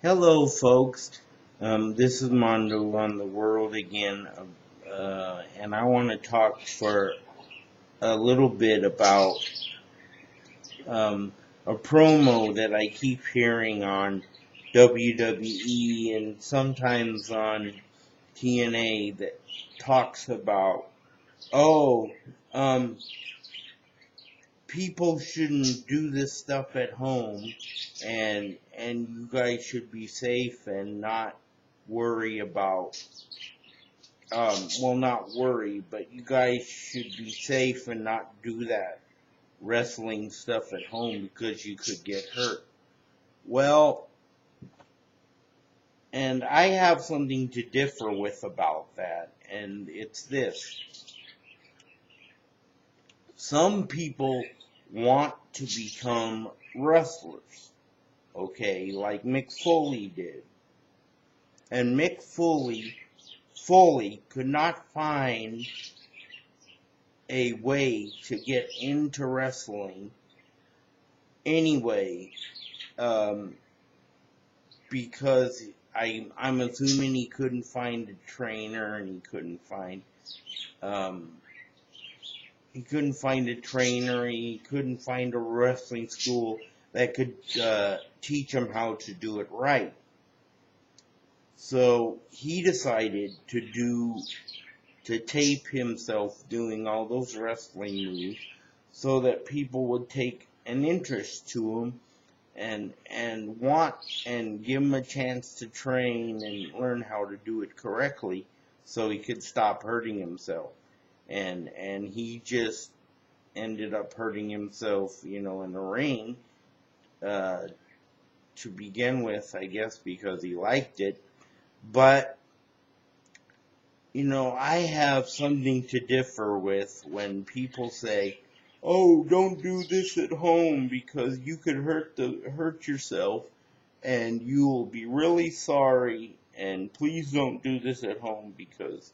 Hello, folks. This is Mondo on the world again, and I want to talk for a little bit about um, a promo that I keep hearing on WWE and sometimes on TNA that talks about, oh, um, people shouldn't do this stuff at home, and you guys should be safe and not worry about not worry, but you guys should be safe and not do that wrestling stuff at home because you could get hurt. Well, and I have something to differ with about that, and it's this. Some people want to become wrestlers, okay, like Mick Foley did. And Mick Foley could not find a way to get into wrestling anyway, um, because I'm assuming he couldn't find a trainer, and he couldn't find a wrestling school that could teach him how to do it right. So he decided to tape himself doing all those wrestling moves so that people would take an interest to him and want and give him a chance to train and learn how to do it correctly so he could stop hurting himself. And he just ended up hurting himself, in the ring, to begin with, I guess, because he liked it. But I have something to differ with when people say, "Oh, don't do this at home because you could hurt yourself, and you'll be really sorry. And please don't do this at home because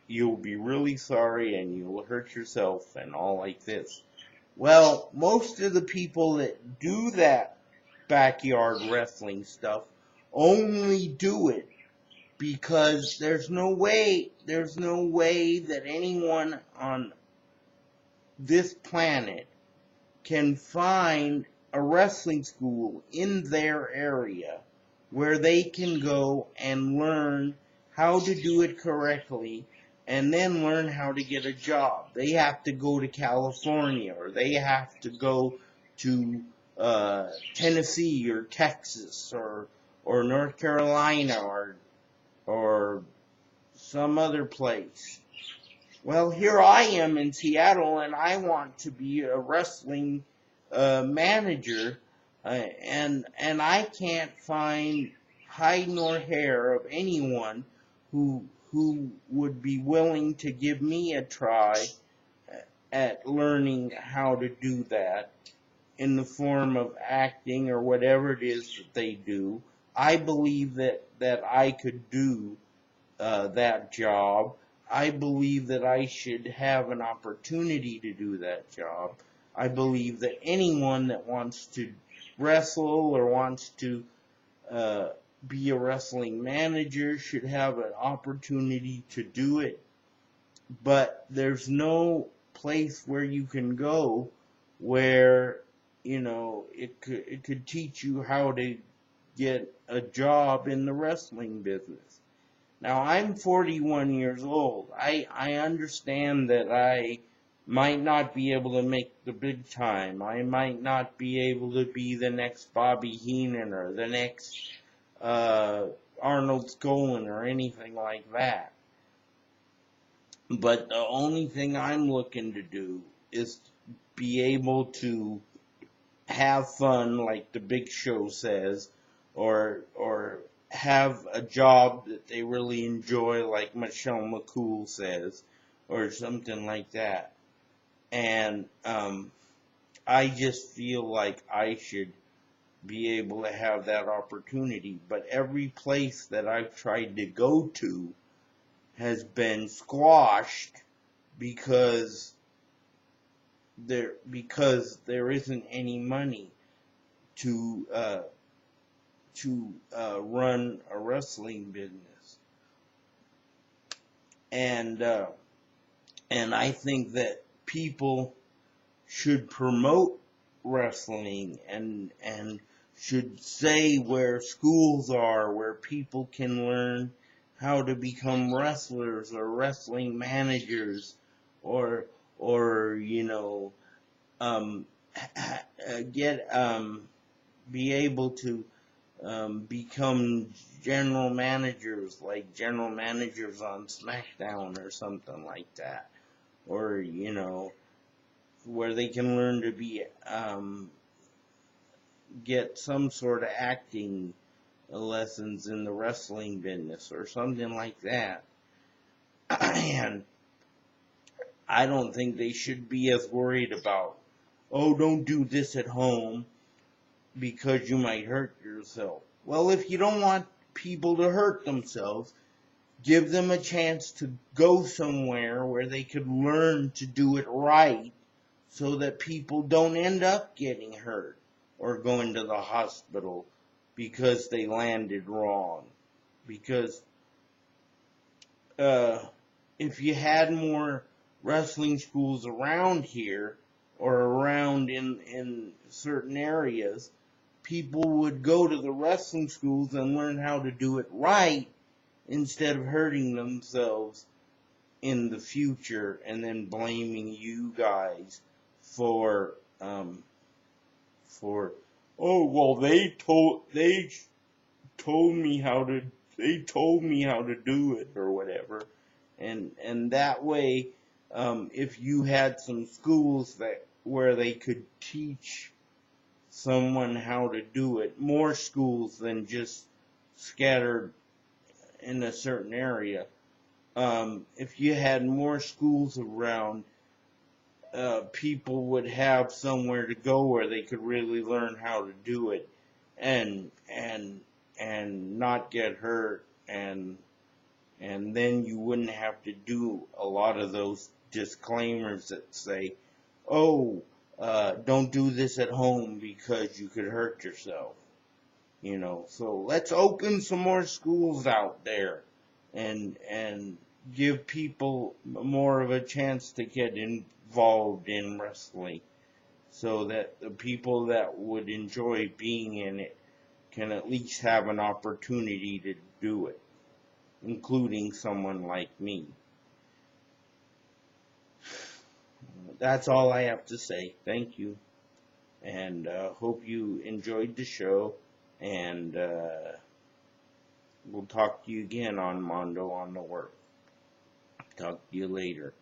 you'll be really sorry and you'll hurt yourself," and all like this. Well, most of the people that do that backyard wrestling stuff only do it because there's no way that anyone on this planet can find a wrestling school in their area where they can go and learn how to do it correctly and then learn how to get a job. They have to go to California, or they have to go to Tennessee or Texas or North Carolina or some other place. Well, here I am in Seattle, and I want to be a wrestling manager, and I can't find hide nor hair of anyone who would be willing to give me a try at learning how to do that in the form of acting or whatever it is that they do. I believe that I could do that job. I believe that I should have an opportunity to do that job. I believe that anyone that wants to wrestle or wants to be a wrestling manager should have an opportunity to do it. But there's no place where you can go where it could teach you how to get a job in the wrestling business. Now, I'm 41 years old. I understand that I might not be able to make the big time. I might not be able to be the next Bobby Heenan or the next Arnold Skaaland or anything like that. But the only thing I'm looking to do is be able to have fun, like the Big Show says, or have a job that they really enjoy, like Michelle McCool says, or something like that. And I just feel like I should be able to have that opportunity. But every place that I've tried to go to has been squashed because there isn't any money to run a wrestling business. And I think that people should promote wrestling and should say where schools are where people can learn how to become wrestlers or wrestling managers or um, get be able to become general managers, like general managers on SmackDown or something like that, or where they can learn to be get some sort of acting lessons in the wrestling business or something like that. And I don't think they should be as worried about, oh, don't do this at home because you might hurt yourself. Well, if you don't want people to hurt themselves, give them a chance to go somewhere where they could learn to do it right so that people don't end up getting hurt or going to the hospital because they landed wrong. Because if you had more wrestling schools around here or around in certain areas, people would go to the wrestling schools and learn how to do it right instead of hurting themselves in the future and then blaming you guys for oh, well, they told me how to do it or whatever. And that way, if you had some schools where they could teach someone how to do it, more schools than just scattered in a certain area. If you had more schools around, people would have somewhere to go where they could really learn how to do it and not get hurt, and then you wouldn't have to do a lot of those disclaimers that say, oh, don't do this at home because you could hurt yourself. So let's open some more schools out there and give people more of a chance to get involved in wrestling so that the people that would enjoy being in it can at least have an opportunity to do it, including someone like me. That's all I have to say. Thank you. And hope you enjoyed the show. And we'll talk to you again on Mondo on the Work. Talk to you later.